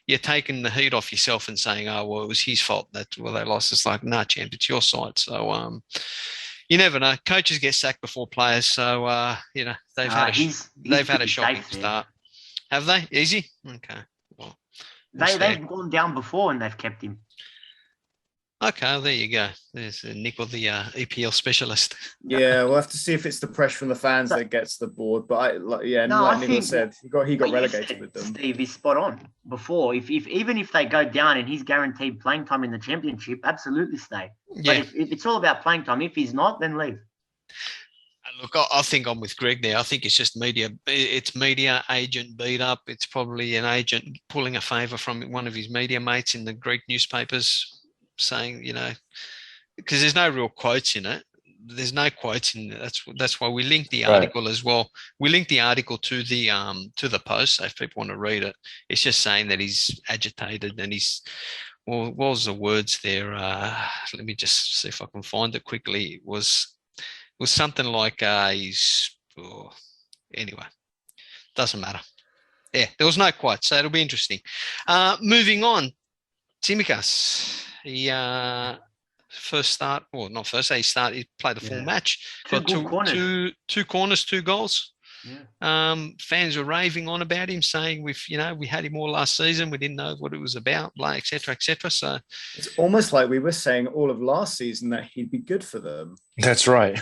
you're taking the heat off yourself and saying, "Oh well, it was his fault that they lost." It's like, nah, champ, it's your side. So you never know. Coaches get sacked before players, so they've had a shocking start. Have they? Easy? Okay. Well, they've gone down before and they've kept him. Okay, well, there you go. There's Nick, the EPL specialist. Yeah, we'll have to see if it's the pressure from the fans that gets the board. But like Nicholas said, he got relegated with them. Steve is spot on. Before, if even if they go down and he's guaranteed playing time in the championship, absolutely stay. Yeah. But if it's all about playing time, if he's not, then leave. Look, I think I'm with Greg there. I think it's just media. It's media agent beat up. It's probably an agent pulling a favour from one of his media mates in the Greek newspapers, saying, because there's no real quotes in it. There's no quotes in it. That's why we linked the article as well. We linked the article to the post, so if people want to read it, it's just saying that he's agitated and he's. Well, what was the words there? Let me just see if I can find it quickly. It was something like anyway, doesn't matter. Yeah, there was no quote, so it'll be interesting. Moving on, Tsimikas. He he played the full match. Got two corners, 2 goals. Yeah. Fans were raving on about him, saying we had him all last season. We didn't know what it was about, et cetera, et cetera. So it's almost like we were saying all of last season that he'd be good for them. That's right.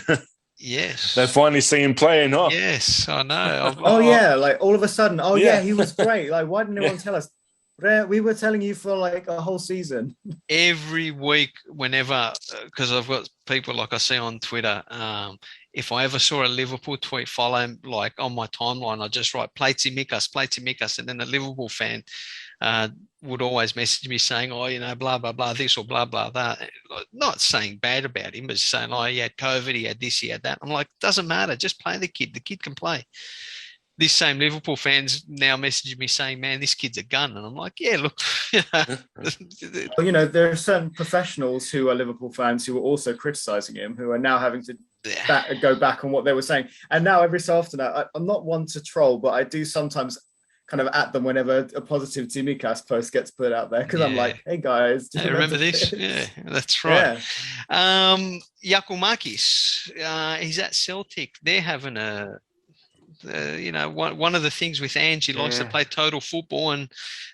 Yes. They finally see him playing off. Yes, I know. Like all of a sudden, he was great. Like, why didn't anyone tell us? We were telling you for like a whole season. Every week, whenever, because I've got people like I see on Twitter, if I ever saw a Liverpool tweet follow him, like on my timeline, I just write, play Tsimikas, and then a Liverpool fan would always message me saying, blah, blah, blah, this or blah, blah, that. Not saying bad about him, but saying, he had COVID, he had this, he had that. I'm like, doesn't matter, just play the kid. The kid can play. This same Liverpool fans now messaging me saying, man, this kid's a gun. And I'm like, yeah, look. There are certain professionals who are Liverpool fans who are also criticising him, who are now having to go back on what they were saying. And now every so often, I'm not one to troll, but I do sometimes kind of at them whenever a positive Tsimikas post gets put out there, because I'm like, hey guys, do you remember this? Yeah, that's right. Yeah. Giakoumakis, he's at Celtic. They're having one of the things with Ange, he likes to play total football, and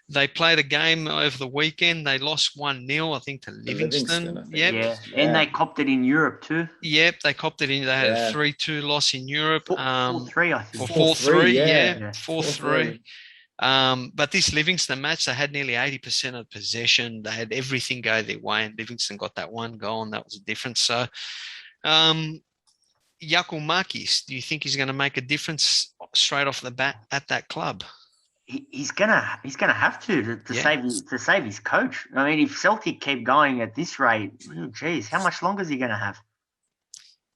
they played a game over the weekend. They lost 1-0, I think, to Livingston. And they copped it in Europe too. Yep, they copped it in. They had a 3-2 loss in Europe. 4-3, I think. Or 4-3, 4-3. But this Livingston match, they had nearly 80% of possession. They had everything go their way, and Livingston got that 1 goal, and that was a difference. So, Giakoumakis, do you think he's going to make a difference straight off the bat at that club? He's gonna have to save his coach. I mean, if Celtic keep going at this rate, how much longer is he going to have?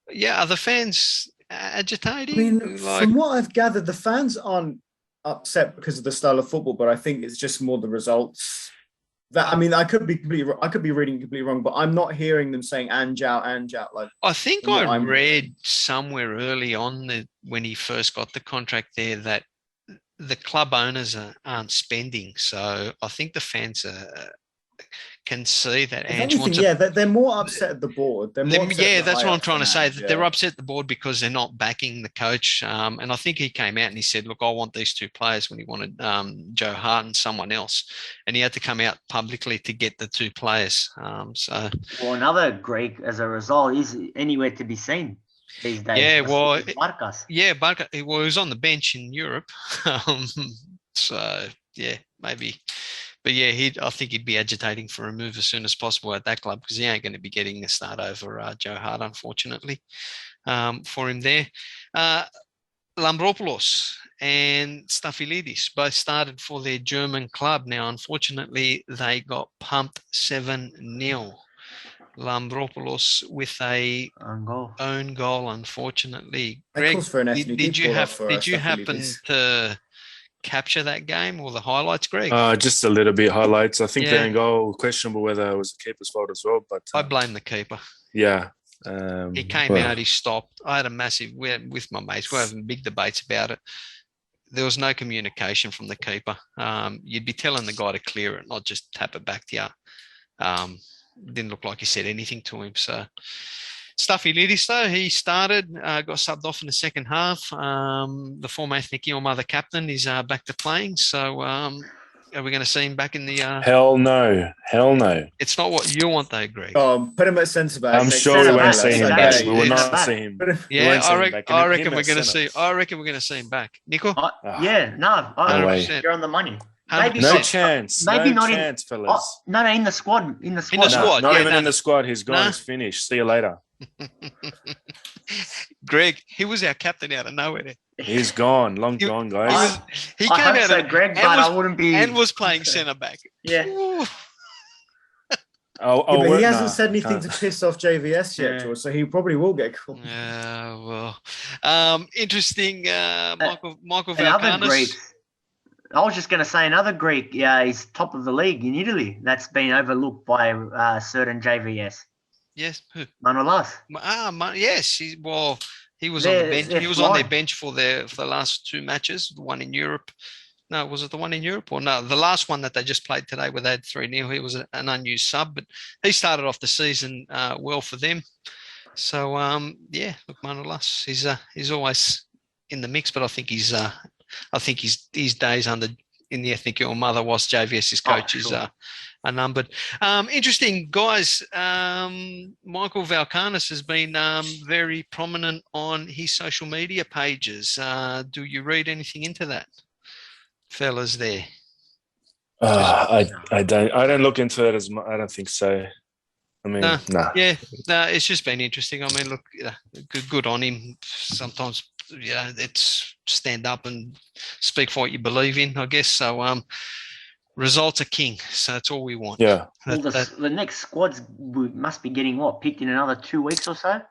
Yeah, are the fans agitating? I mean, from what I've gathered, the fans aren't upset because of the style of football, but I think it's just more the results. I could be reading completely wrong, but I'm not hearing them saying Ange out. Like, I think I read somewhere early on when he first got the contract there that the club owners aren't spending, so I think the fans can see that Ange wants. They're more upset at the board. That's what I'm trying to say. They're upset at the board because they're not backing the coach. And I think he came out and he said, "Look, I want these 2 players." When he wanted Joe Hart and someone else, and he had to come out publicly to get the 2 players. Another Greek, as a result, is anywhere to be seen these days. Yeah, Tsimikas. Barca. Well, he was on the bench in Europe, so yeah, maybe. But yeah, I think he'd be agitating for a move as soon as possible at that club, because he ain't going to be getting a start over Joe Hart, unfortunately, for him there. Lambropoulos and Stafylidis both started for their German club. Now, unfortunately, they got pumped 7-0. Lambropoulos with a own goal, unfortunately. That Greg, calls for an did you happen Stafylidis. to capture that game or the highlights, Greg? Just a little bit highlights. I think the Yeah. own goal, questionable whether it was the keeper's fault as well. But I blame the keeper. yeah. He came out, he stopped. I had a massive, with my mates, we're having big debates about it. There was no communication from the keeper. You'd be telling the guy to clear it, not just tap it back to you. Didn't look like he said anything to him. So Stafylidis, though, he started, got subbed off in the second half. The former ethnic Guillaumard, the captain, is back to playing. So are we going to see him back in the... Hell no. It's not what you want, though, Greg. Put him at centre back. I'm sure we won't see him back. We will not see him. Yeah, I reckon we're going to see. I reckon we're going to see him back. Nico? Yeah, no, No way. you're on the money. Maybe No not- chance. maybe no not in- chance, fellas. No, in the squad. In the squad. the squad. Not yeah, even no. in the squad. He's gone. No. He's finished. See you later. Greg, he was our captain out of nowhere. There. He's gone. Long gone, guys. He I came hope out so, of, Greg, and but was, I wouldn't be. and was playing centre back. Yeah. Ooh. But he hasn't said anything to piss off JVS yet, Yeah. George, so he probably will get called. Yeah, well, interesting. Michael Another Valkanis. Greek. I was just going to say another Greek. Yeah, he's top of the league in Italy. That's been overlooked by certain JVS. Yes, who? Manolas. Yes. He was on the bench. They're He was on their flying. bench for the last two matches. The one in Europe. No, was it the one in Europe or no? The last one that they just played today, where they had 3-0. He was an unused sub, but he started off the season well for them. So look, Manolas, he's always in the mix, but I think his days in the ethnic mother whilst JVS's coach is are numbered. Interesting, guys. Michael Valkanis has been very prominent on his social media pages. Do you read anything into that, fellas? There. I don't look into it as much. I don't think so. I mean, No. nah. Yeah, no, it's just been interesting. I mean, look, good on him. Sometimes, it's stand up and speak for what you believe in, I guess. So, results are king. So that's all we want. Yeah. Well, the next squads must be getting picked in another 2 weeks or so.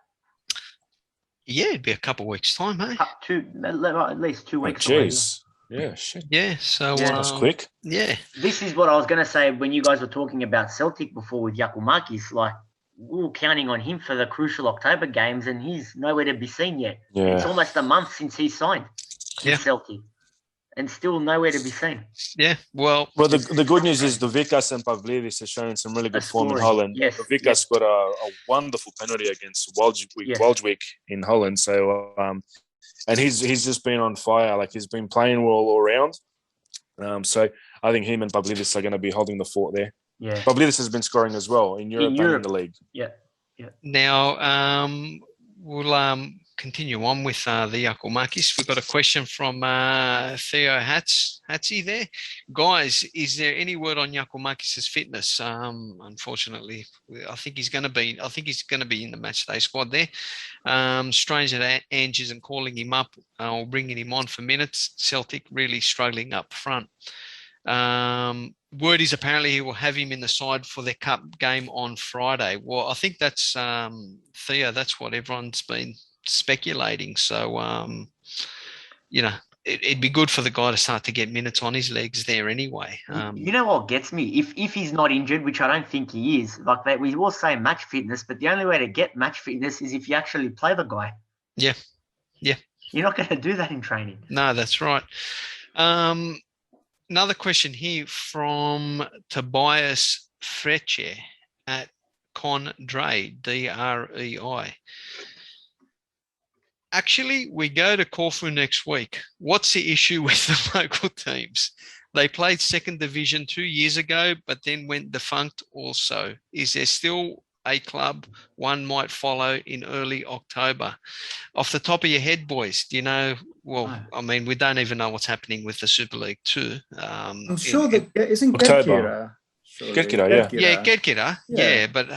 Yeah, it'd be a couple of weeks' time, hey? At least 2 weeks. Jeez. Yeah, shit. Yeah, so Yeah. That's quick. Yeah, This is what I was going to say when you guys were talking about Celtic before with Giakoumakis. Like, we were counting on him for the crucial October games, and he's nowhere to be seen yet. It's Yeah. almost a month since he signed Yeah. with Celtic, and still nowhere to be seen. yeah. Well, The good news is the Vikas and Pavlidis are showing some really good A form in story. Holland. Yes, The Vikas got a wonderful penalty against Yes. Waldwijk in Holland. So and he's just been on fire. Like, he's been playing well all around. So I think him and Pavlidis are going to be holding the fort there. Yeah. Pavlidis has been scoring as well in Europe and in Europe. the league. Yeah. now we'll continue on with the Giakoumakis. We've got a question from Theo Hatsy there. Guys, is there any word on Giakoumakis' fitness? Unfortunately, I think he's going to be in the matchday squad there. Strange that Ange isn't calling him up or bringing him on for minutes. Celtic really struggling up front. Word is apparently he will have him in the side for their cup game on Friday. Well, I think that's Theo. That's what everyone's been speculating. So, it'd be good for the guy to start to get minutes on his legs there anyway. You know what gets me? If he's not injured, which I don't think he is, like that, we will say match fitness, but the only way to get match fitness is if you actually play the guy. Yeah. Yeah. You're not going to do that in training. No, that's right. Another question here from Tobias Freche at Condrei, DREI. Actually, we go to Corfu next week. What's the issue with the local teams? They played second division 2 years ago, but then went defunct also. Is there still a club one might follow in early October? Off the top of your head, boys, do you know? Well, No. I mean, we don't even know what's happening with the Super League 2. I'm sure that isn't October. Gedkira. Gedkira, yeah. Yeah, Gedkira. Yeah. Yeah, but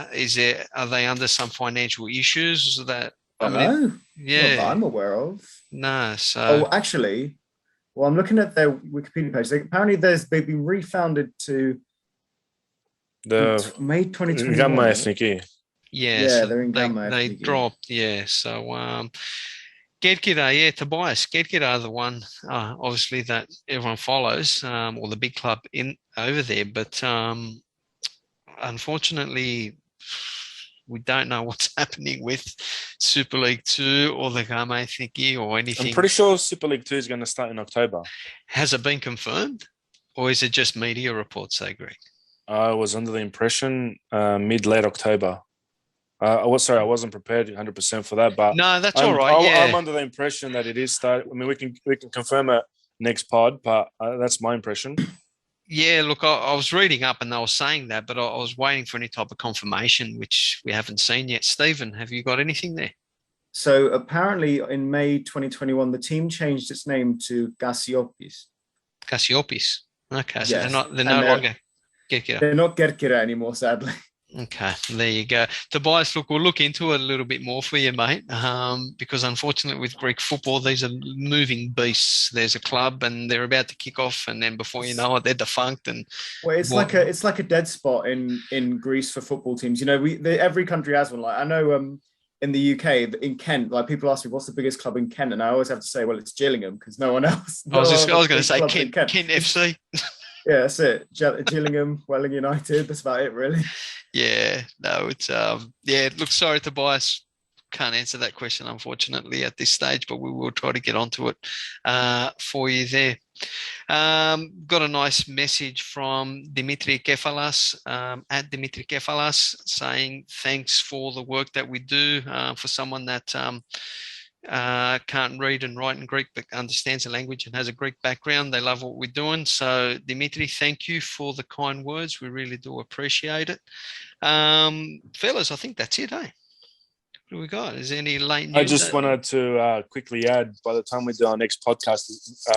are they under some financial issues that I don't know. Not Yeah. that I'm aware of. No. So. Oh, actually, well, I'm looking at their Wikipedia page. Apparently, they've been refounded to The May 2021. Gamma Ethniki. Yeah. Yeah, So they're in they Gamma. they dropped. Yeah. So Gedkira, yeah, Tobias Gedkira, the one obviously that everyone follows, or the big club in over there, but unfortunately, we don't know what's happening with Super League 2 or the Gamma Ethniki or anything. I'm pretty sure Super League 2 is going to start in October. Has it been confirmed, or is it just media reports, say, Greg? I was under the impression mid-late October. I wasn't prepared 100% for that, but no, that's all right. Yeah, I'm under the impression that it is start. I mean, we can confirm it next pod, but that's my impression. Yeah, look, I was reading up and they were saying that, but I was waiting for any type of confirmation, which we haven't seen yet. Stephen, have you got anything there? So apparently, in May 2021, the team changed its name to Giakoumakis. Giakoumakis. Okay, so Yes. they're no longer Gedkira. They're not Gedkira anymore, sadly. Okay, there you go. Tobias, look, we'll look into it a little bit more for you, mate, because unfortunately with Greek football, these are moving beasts. There's a club and they're about to kick off, and then before you know it, they're defunct. And well, it's like a dead spot in Greece for football teams. You know, every country has one. Like I know in the UK, in Kent, like people ask me, what's the biggest club in Kent? And I always have to say, well, it's Gillingham, because no one else. I was going to say Kent FC. Yeah, that's it. Gillingham, Welling United. That's about it, really. Yeah, no, it's look, sorry, Tobias, can't answer that question unfortunately at this stage, but we will try to get onto it for you there. Got a nice message from Dimitri Kefalas at Dimitri Kefalas saying thanks for the work that we do for someone that can't read and write in Greek but understands the language and has a Greek background. They love what we're doing. So Dimitri, thank you for the kind words. We really do appreciate it. Fellas, I think that's it, eh? What do we got? Is there any late news? I just wanted to quickly add, by the time we do our next podcast,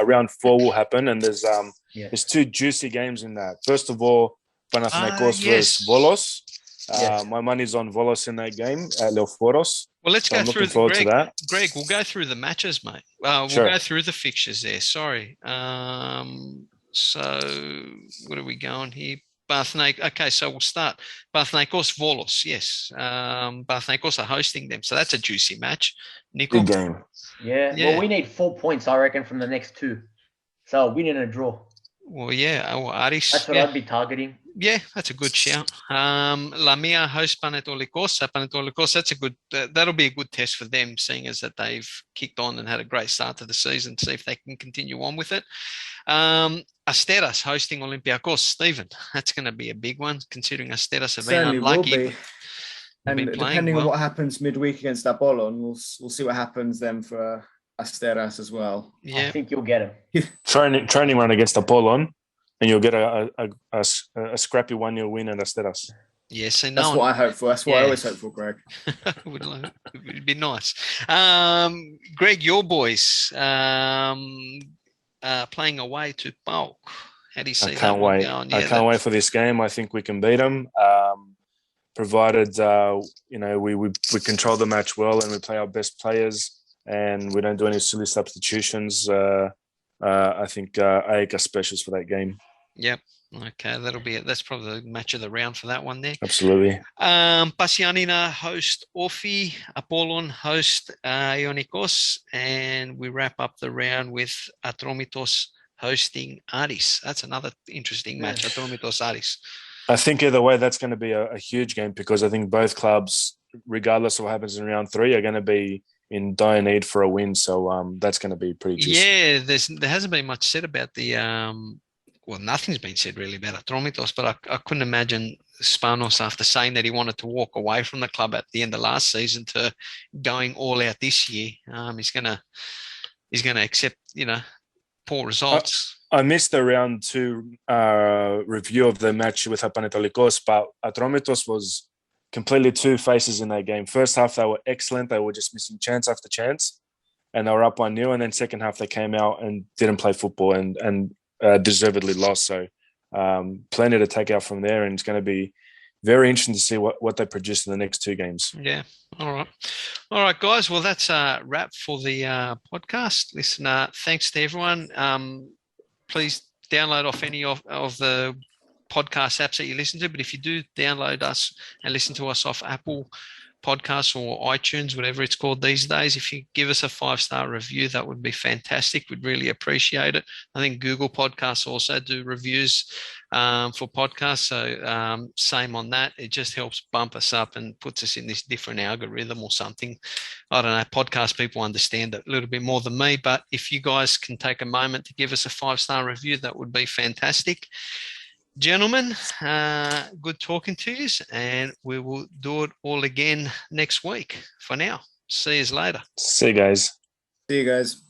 round 4 will happen, and there's 2 juicy games in that. First of all, Panathinaikos versus Volos. My money's on Volos in that game at Leoforos. Well, let's go through Greg, we'll go through the matches, mate. We'll go through the fixtures there. Sorry. So what are we going here? Okay, so we'll start. Panathinaikos Volos, yes. Panathinaikos are hosting them, so that's a juicy match. Nico? Good game. Yeah. Well, we need 4 points, I reckon, from the next 2. So we need a draw. Well, yeah. Aris. That's what I'd be targeting. Yeah, that's a good shout. Lamia host Panetolikos. Panetolikos, that's a good. That'll be a good test for them, seeing as that they've kicked on and had a great start to the season. See if they can continue on with it. Asteras hosting Olympiacos. Stephen, that's going to be a big one, considering Asteras have been unlucky. Will be. And depending on what happens midweek against Apollon, we'll see what happens then for Asteras as well. Yeah, I think you'll get him. Training run against Apollon, and you'll get a scrappy 1-0 win at Asteras. Yes, that's what I hope for. That's what I always hope for, Greg. It'd be nice. Greg, your boys playing away to Bulk. How do you see that one going? I can't wait for this game. I think we can beat them, provided we control the match well and we play our best players and we don't do any silly substitutions. I think AEK are specials for that game. Yep. Okay, that'll be it. That's probably the match of the round for that one there. Absolutely. Pasianina host Orfi, Apollon host Ionikos, and we wrap up the round with Atromitos hosting Aris. That's another interesting match, Atromitos Aris. I think either way, that's going to be a huge game because I think both clubs, regardless of what happens in round 3, are going to be in dire need for a win. So that's going to be pretty juicy. Yeah, there hasn't been much said about the well, nothing's been said really about Atromitos, but I couldn't imagine Spanos, after saying that he wanted to walk away from the club at the end of last season, to going all out this year. He's gonna accept, poor results. I missed the round 2 review of the match with Panetolikos, but Atromitos was completely 2 faces in that game. First half, they were excellent. They were just missing chance after chance, and they were up 1-0. And then second half, they came out and didn't play football and deservedly lost. So plenty to take out from there, and it's going to be very interesting to see what they produce in the next 2 games. Yeah. All right. All right, guys. Well, that's a wrap for the podcast. Listen, thanks to everyone. Please download off any of the podcast apps that you listen to. But if you do download us and listen to us off Apple Podcasts or iTunes, whatever it's called these days, if you give us a 5-star review, that would be fantastic. We'd really appreciate it. I think Google Podcasts also do reviews for podcasts. So same on that. It just helps bump us up and puts us in this different algorithm or something. I don't know. Podcast people understand it a little bit more than me. But if you guys can take a moment to give us a 5-star review, that would be fantastic. Gentlemen, good talking to you, and we will do it all again next week. For now, see you later. See you guys. See you guys.